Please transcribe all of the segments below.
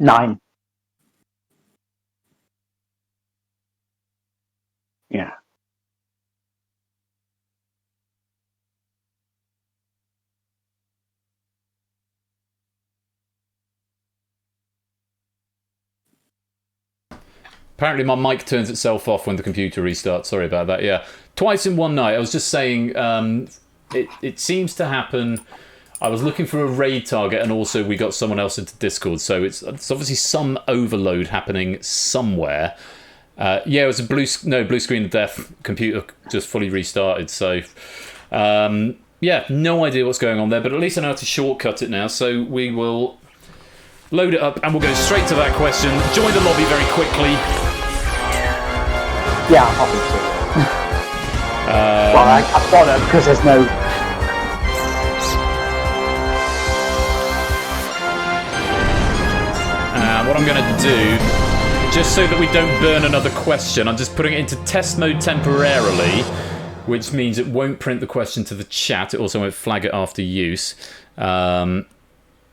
9. Yeah. Apparently my mic turns itself off when the computer restarts. Sorry about that. Yeah, twice in one night. I was just saying, it seems to happen. I was looking for a raid target, and also we got someone else into Discord, so it's obviously some overload happening somewhere. Yeah, it was a blue screen of death. Computer just fully restarted. So, yeah, no idea what's going on there, but at least I know how to shortcut it now. So we will load it up, and we'll go straight to that question. Join the lobby very quickly. Yeah, obviously. Well, I've got it because there's no. What I'm going to do, just so that we don't burn another question, I'm just putting it into test mode temporarily, which means it won't print the question to the chat. It also won't flag it after use. Yeah,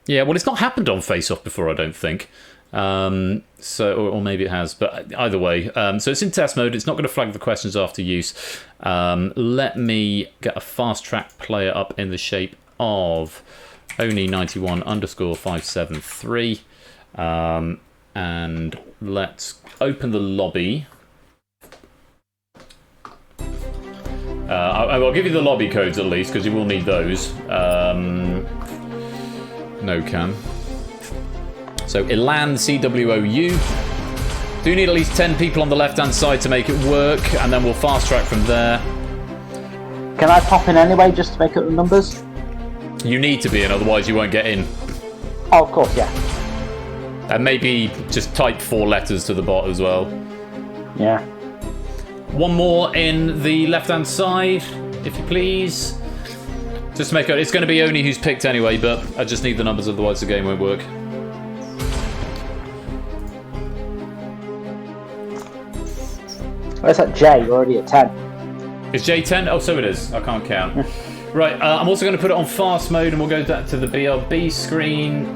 well, it's not happened on Face Off before, I don't think. Or maybe it has, but either way. So it's in test mode. It's not going to flag the questions after use. Let me get a fast track player up in the shape of Oni91_573. And let's open the lobby. I'll give you the lobby codes at least, because you will need those. No cam. So Elan CWOU. Do need at least 10 people on the left hand side to make it work, and then we'll fast track from there. Can I pop in anyway just to make up the numbers? You need to be in, otherwise you won't get in. Oh, of course, yeah. And maybe just type 4 letters to the bot as well. Yeah. One more in the left-hand side, if you please. Just to make it. It's going to be Oni who's picked anyway, but I just need the numbers, otherwise the game won't work. Where's that J? You're already at 10. Is J 10? Oh, so it is. I can't count. Right, I'm also going to put it on fast mode, and we'll go back to the BRB screen.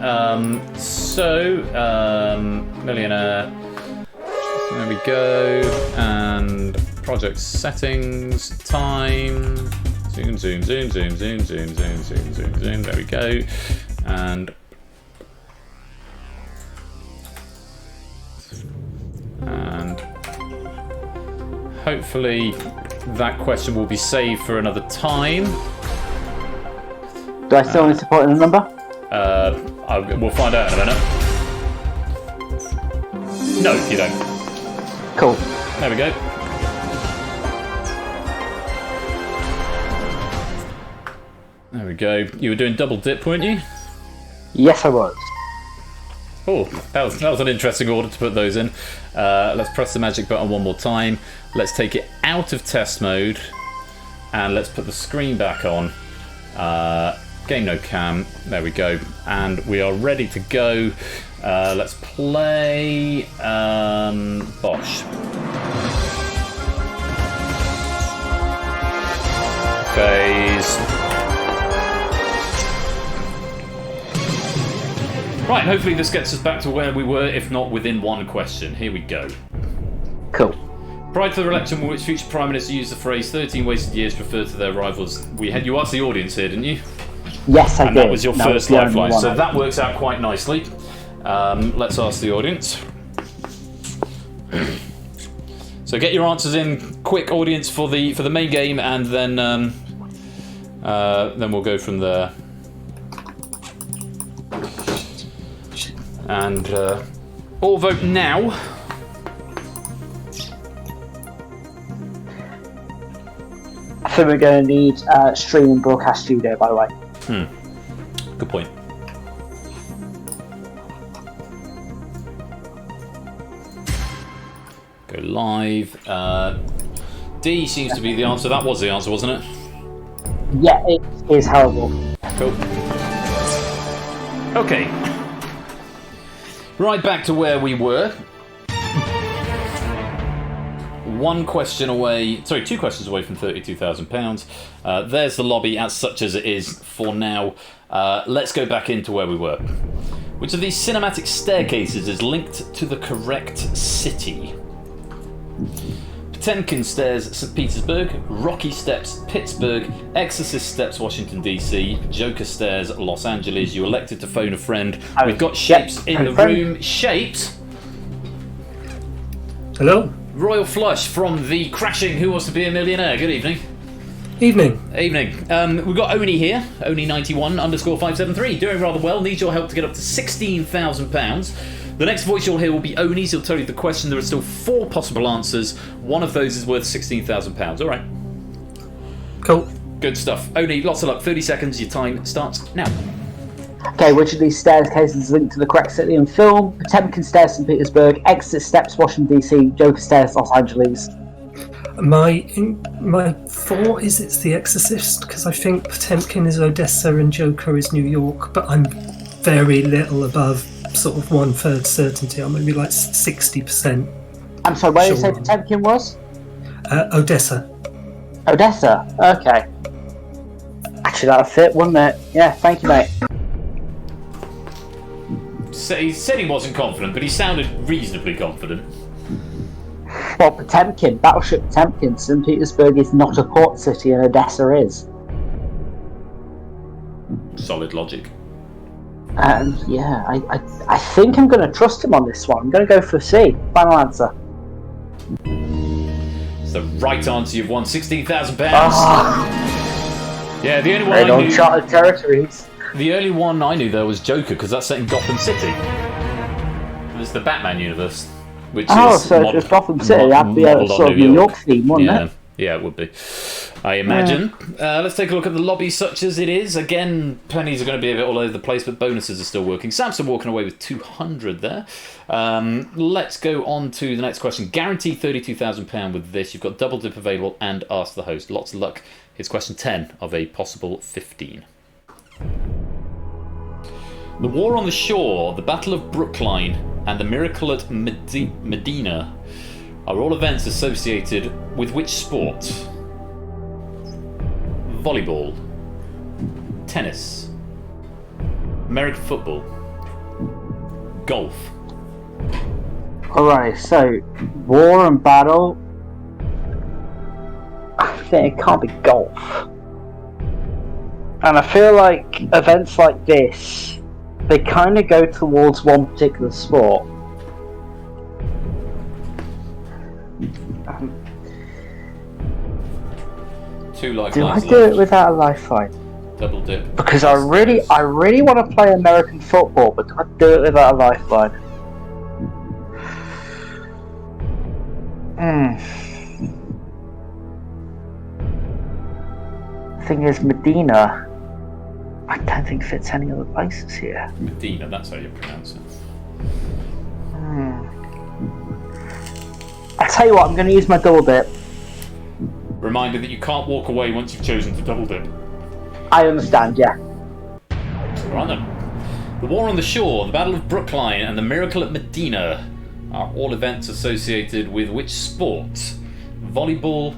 Millionaire. There we go. And project settings, time. Zoom, zoom, zoom, zoom, zoom, zoom, zoom, zoom, zoom, zoom. There we go. And hopefully that question will be saved for another time. Do I still need to put in a number? We'll find out in a minute. No, you don't. Cool. There we go. There we go. You were doing double dip, weren't you? Yes, I was. Oh, that was an interesting order to put those in. Let's press the magic button one more time. Let's take it out of test mode, and let's put the screen back on. Game no cam. There we go, and we are ready to go. Let's play Bosch. Phase. Right, hopefully this gets us back to where we were, if not within one question. Here we go. Cool. Prior to the election in which future Prime Minister used the phrase 13 wasted years referred to their rivals, you asked the audience here, didn't you? Yes, I did. And that was your first lifeline, so I that works out quite nicely. Let's ask the audience. So get your answers in quick, audience, for the main game, and then we'll go from there. And all vote now. I think we're going to need stream and broadcast studio, by the way. Good point. Go live. D seems to be the answer. That was the answer, wasn't it? Yeah, it is horrible. Cool. Okay. Right back to where we were. Two questions away from £32,000. There's the lobby as such as it is for now. Let's go back into where we were. Which of these cinematic staircases is linked to the correct city? Potemkin Stairs, St. Petersburg. Rocky Steps, Pittsburgh. Exorcist Steps, Washington, D.C. Joker Stairs, Los Angeles. You elected to phone a friend. We've got Shapes in the room. Shapes. Hello. Royal Flush from the Crashing Who Wants to Be a Millionaire. Good evening. Evening. We've got Oni here, Oni91_573, doing rather well, needs your help to get up to £16,000. The next voice you'll hear will be Oni's. He'll tell you the question. There are still 4 possible answers. One of those is worth £16,000. All right. Cool. Good stuff. Oni, lots of luck. 30 seconds. Your time starts now. Okay, which of these staircases is linked to the correct city and film? Potemkin Stairs, St. Petersburg. Exit Steps, Washington, D.C. Joker Stairs, Los Angeles. My thought is it's The Exorcist, because I think Potemkin is Odessa and Joker is New York, but I'm very little above sort of 1/3 certainty. I'm maybe like 60%. I'm sorry, where did you say sure. Potemkin was? Odessa. Odessa, okay. Actually, that would fit, wouldn't it? Yeah, thank you, mate. So he said he wasn't confident, but he sounded reasonably confident. Well, Potemkin, Battleship Potemkin, St. Petersburg is not a port city and Odessa is. Solid logic. Yeah, I think I'm going to trust him on this one. I'm going to go for C. Final answer. It's the right answer. You've won £16,000. Yeah, the only one Right I on knew. Chartered Territories. The only one I knew though was Joker, because that's set in Gotham City. It's the Batman universe, which is so if it's Gotham City, that'd be a sort of New York theme, wouldn't it? Yeah, it would be. I imagine. Let's take a look at the lobby, such as it is. Again, pennies are going to be a bit all over the place, but bonuses are still working. Samson walking away with 200 there. Let's go on to the next question. Guaranteed £32,000 with this. You've got double dip available and ask the host. Lots of luck. Here's question 10 of a possible 15. The War on the Shore, the Battle of Brookline, and the Miracle at Medina are all events associated with which sport? Volleyball, tennis, American football, golf. Alright, so war and battle. I think it can't be golf. And I feel like events like this, they kind of go towards one particular sport. Two lifelines. Do I do it without a lifeline? Double dip. Because I really want to play American football, but do I do it without a lifeline? Thing is, Medina, I don't think fits any other places here. Medina, that's how you pronounce it. I'll tell you what, I'm going to use my double dip. Reminder that you can't walk away once you've chosen to double dip. I understand, yeah. Right then. The War on the Shore, the Battle of Brookline, and the Miracle at Medina are all events associated with which sport? Volleyball,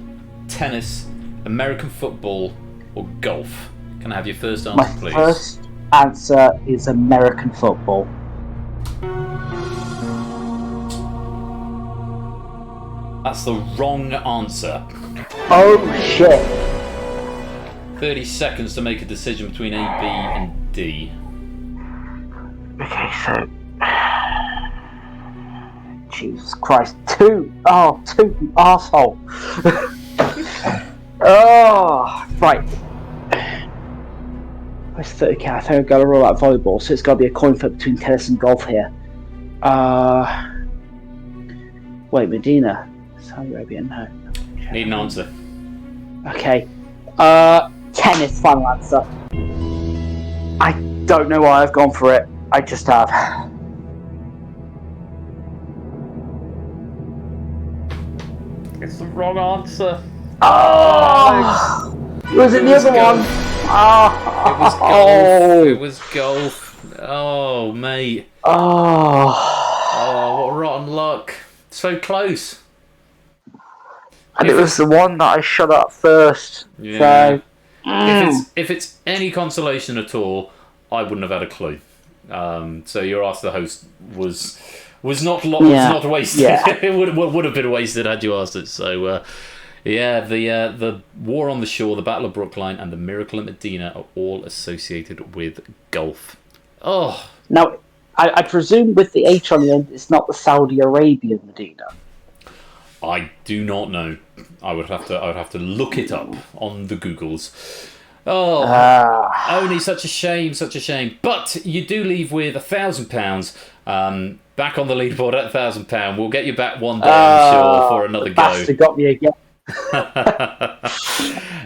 tennis, American football, or golf? Can I have your first answer, please? My first answer is American football. That's the wrong answer. Oh shit. 30 seconds to make a decision between A, B, and D. Okay, so... Jesus Christ, two, you arsehole. Oh, right. Where's 30k? I think I've got to roll out volleyball, so it's got to be a coin flip between tennis and golf here. Wait, Medina. Saudi Arabia, no. Need an answer. Okay. Tennis, final answer. I don't know why I've gone for it. I just have. It's the wrong answer. Oh! Was it the other one? Oh! It was golf. Oh, mate. Oh! Oh, what rotten luck. So close. And it was the one that I shot at first. Yeah. So, If it's any consolation at all, I wouldn't have had a clue. So your Ask the Host was not wasted. Yeah. It would have been wasted had you asked it. So the War on the Shore, the Battle of Brookline, and the Miracle at Medina are all associated with golf. Oh, Now, I presume with the H on the end, it's not the Saudi Arabian Medina. I do not know. I would have to look it up on the Googles. Oh, only such a shame. But you do leave with £1,000. Back on the leaderboard at £1,000. We'll get you back one day, I'm sure, for another go. Bastard got me again.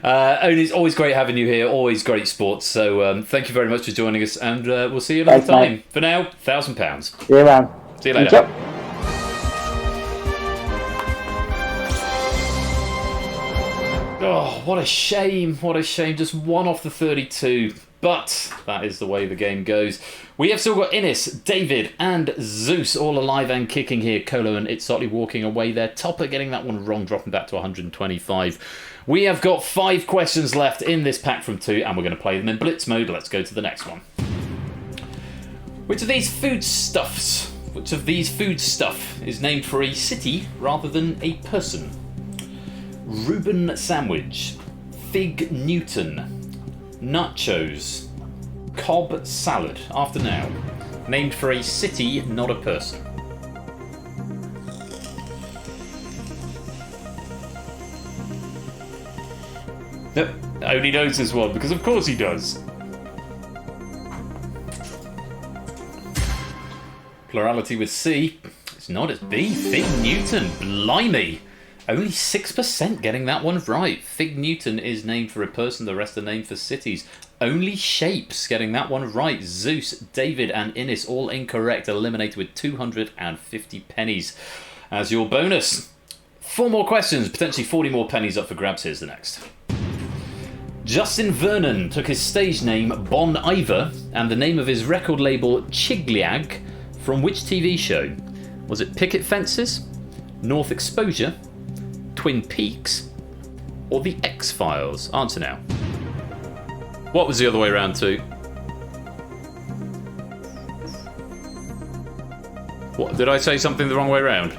Only it's always great having you here. Always great sports. So thank you very much for joining us, and we'll see you another time. Mate. For now, £1,000. See you around. See you later. Oh, what a shame. Just one off the 32. But that is the way the game goes. We have still got Innes, David, and Zeus all alive and kicking here. Colo and Itzotli walking away there. Topper getting that one wrong, dropping back to 125. We have got 5 questions left in this pack from 2, and we're going to play them in blitz mode. Let's go to the next one. Which of these foodstuff is named for a city rather than a person? Reuben sandwich, Fig Newton, nachos, Cobb salad. After now, named for a city, not a person. Only knows this one because of course he does. Plurality with C. It's not, it's B. Fig Newton. Blimey. Only 6% getting that one right. Fig Newton is named for a person, the rest are named for cities. Only Shapes getting that one right. Zeus, David, and Innes all incorrect, eliminated with 250 pennies as your bonus. 4 more questions, potentially 40 more pennies up for grabs. Here's the next. Justin Vernon took his stage name Bon Iver and the name of his record label Chigliag from which TV show? Was it Picket Fences, North Exposure, Twin Peaks, or The X-Files? Answer now. What was the other way around too? What, did I say something the wrong way around?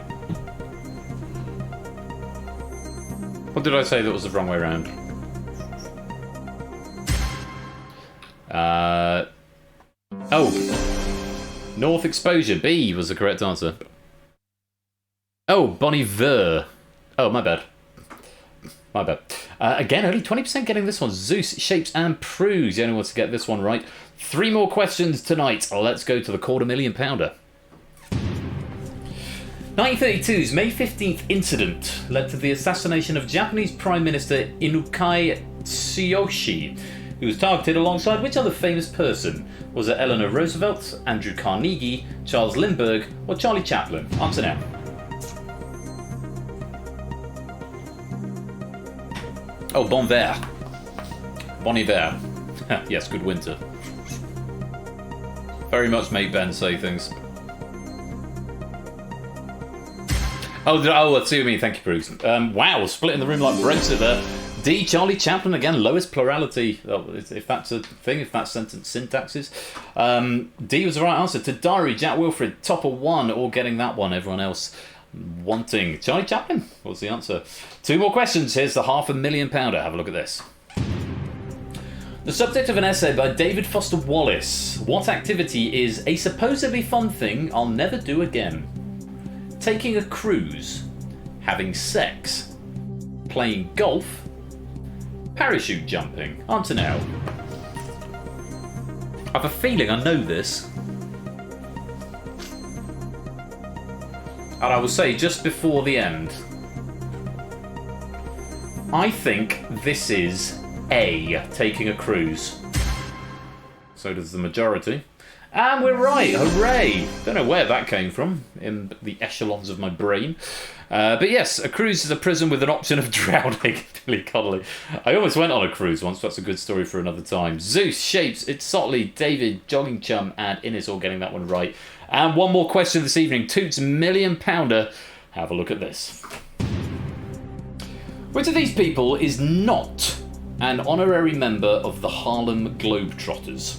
What did I say that was the wrong way around? North Exposure. B was the correct answer. Oh, Bon Iver. Oh, my bad. Again, only 20% getting this one. Zeus, Shapes, and Prues. The only ones to get this one right. 3 more questions tonight. Let's go to the £250,000. 1932's May 15th incident led to the assassination of Japanese Prime Minister Inukai Tsuyoshi, who was targeted alongside which other famous person? Was it Eleanor Roosevelt, Andrew Carnegie, Charles Lindbergh, or Charlie Chaplin? Answer now. Oh, Bon Iver. Bon Iver. Yes, good winter. Very much make Ben say things. I see what you mean. Thank you, Bruce. Wow, splitting the room like Brexit there. D, Charlie Chaplin, again, lowest plurality, if that's a thing, if that's sentence syntaxes. D was the right answer. Tadari, Jack Wilfred, Topper 1, all getting that one. Everyone else wanting. Charlie Chaplin was the answer. 2 more questions. Here's the £500,000. Have a look at this. The subject of an essay by David Foster Wallace. What activity is a supposedly fun thing I'll never do again? Taking a cruise, having sex, playing golf, parachute jumping. Answer now. I have a feeling I know this. And I will say just before the end, I think this is A, taking a cruise. So does the majority. And we're right, hooray! Don't know where that came from, in the echelons of my brain. But yes, a cruise is a prison with an option of drowning. Billy Connolly. I almost went on a cruise once, that's a good story for another time. Zeus, Shapes, Itzotli, David, Jogging Chum, and Innes all getting that one right. And 1 more question this evening, Toots £1,000,000. Have a look at this. Which of these people is not an honorary member of the Harlem Globetrotters?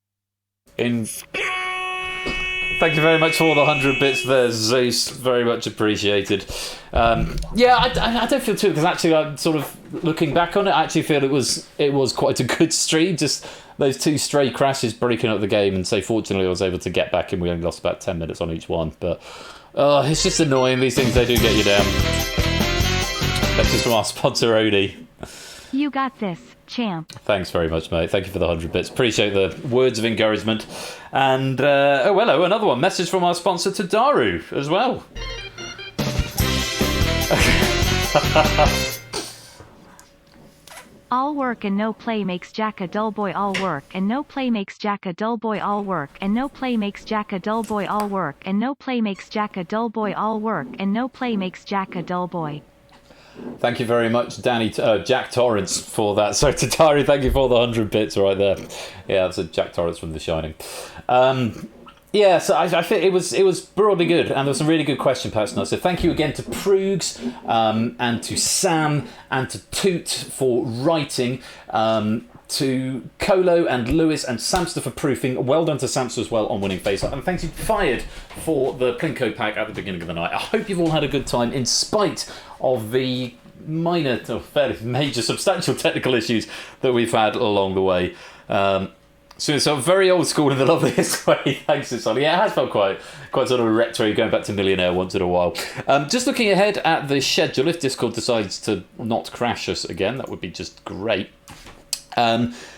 Thank you very much for all the 100 bits there, Zeus. Very much appreciated. Yeah, I don't feel too, because actually, I'm sort of looking back on it. I actually feel it was quite a good stream. Just those 2 stray crashes breaking up the game, and say fortunately I was able to get back, and we only lost about 10 minutes on each one. But it's just annoying. These things, they do get you down. That's just from our sponsor, Odie. You got this, champ. Thanks very much, mate. Thank you for the 100 bits. Appreciate the words of encouragement. And, hello, another one. Message from our sponsor, Tadaru, as well. All work and no play makes Jack a dull boy. All work and no play makes Jack a dull boy. All work and no play makes Jack a dull boy. All work and no play makes Jack a dull boy. All work and no play makes Jack a dull boy. Thank you very much, Jack Torrance, for that. So, Tadaru, thank you for the 100 bits right there. Yeah, that's a Jack Torrance from The Shining. Yeah, so I think it was broadly good, and there was some really good question posted on. So thank you again to Proogs, and to Sam, and to Toot for writing, to Colo and Lewis and Samster for proofing. Well done to Samster as well on winning Face Up. And thanks you, Fired, for the Plinko pack at the beginning of the night. I hope you've all had a good time in spite of the minor, fairly major, substantial technical issues that we've had along the way. So very old school in the loveliest way. Thanks to Sonny. Yeah, it has felt quite sort of retro, going back to Millionaire once in a while. Just looking ahead at the schedule, if Discord decides to not crash us again, that would be just great.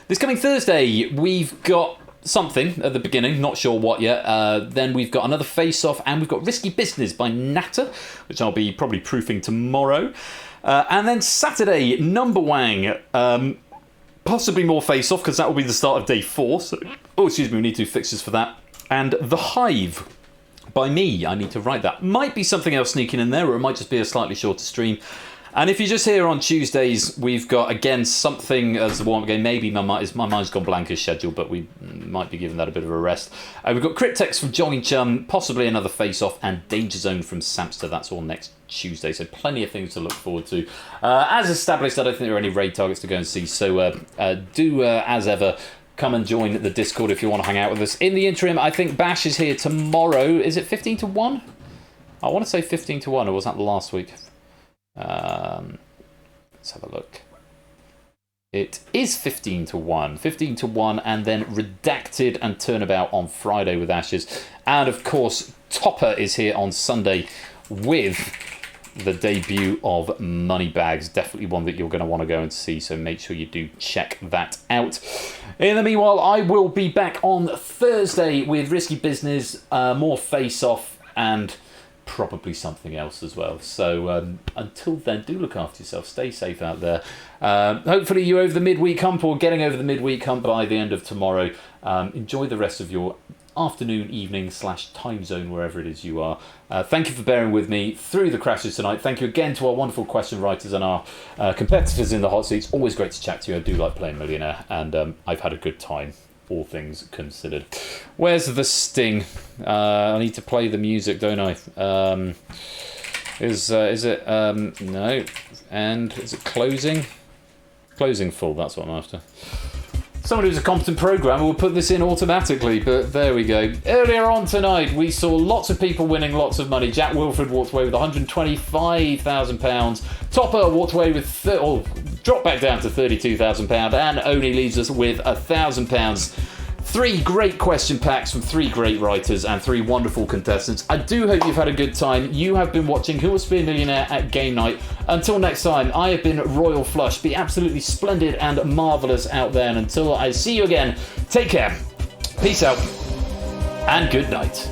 This coming Thursday, we've got something at the beginning, not sure what yet. Then we've got another face-off, and we've got Risky Business by Natter, which I'll be probably proofing tomorrow. And then Saturday, Number Wang. Possibly more face-off, because that will be the start of day 4. So, we need to do fixtures for that. And The Hive by me. I need to write that. Might be something else sneaking in there, or it might just be a slightly shorter stream. And if you're just here on Tuesdays, we've got, again, something as the warm-up game. Maybe my mind's gone blank as scheduled, but we might be giving that a bit of a rest. We've got Cryptex from Jogging Chum, possibly another face-off, and Danger Zone from Samster. That's all next Tuesday, so plenty of things to look forward to. As established, I don't think there are any raid targets to go and see, so do, as ever, come and join the Discord if you want to hang out with us. In the interim, I think Bash is here tomorrow. Is it 15 to 1? I want to say 15 to 1, or was that the last week? Let's have a look. It is 15 to 1. 15 to 1, and then Redacted and Turnabout on Friday with Ashes. And of course, Topper is here on Sunday with the debut of Moneybags. Definitely one that you're going to want to go and see, so make sure you do check that out. In the meanwhile, I will be back on Thursday with Risky Business, more Face Off, and probably something else as well. So until then, do look after yourself. Stay safe out there. Hopefully you're over the midweek hump, or getting over the midweek hump by the end of tomorrow. Enjoy the rest of your afternoon, evening / time zone, wherever it is you are. Thank you for bearing with me through the crashes tonight. Thank you again to our wonderful question writers and our competitors in the hot seats. Always great to chat to you. I do like playing Millionaire, and I've had a good time, all things considered. Where's the sting? I need to play the music, don't I? Is it no? And is it closing? Closing full. That's what I'm after. Someone who's a competent programmer will put this in automatically, but there we go. Earlier on tonight, we saw lots of people winning lots of money. Jack Wilfred walked away with £125,000. Topper walked away with, dropped back down to £32,000, and only leaves us with £1,000. 3 great question packs from 3 great writers and 3 wonderful contestants. I do hope you've had a good time. You have been watching Who Wants to Be a Millionaire at Game Night. Until next time, I have been Royal Flush. Be absolutely splendid and marvellous out there. And until I see you again, take care, peace out, and good night.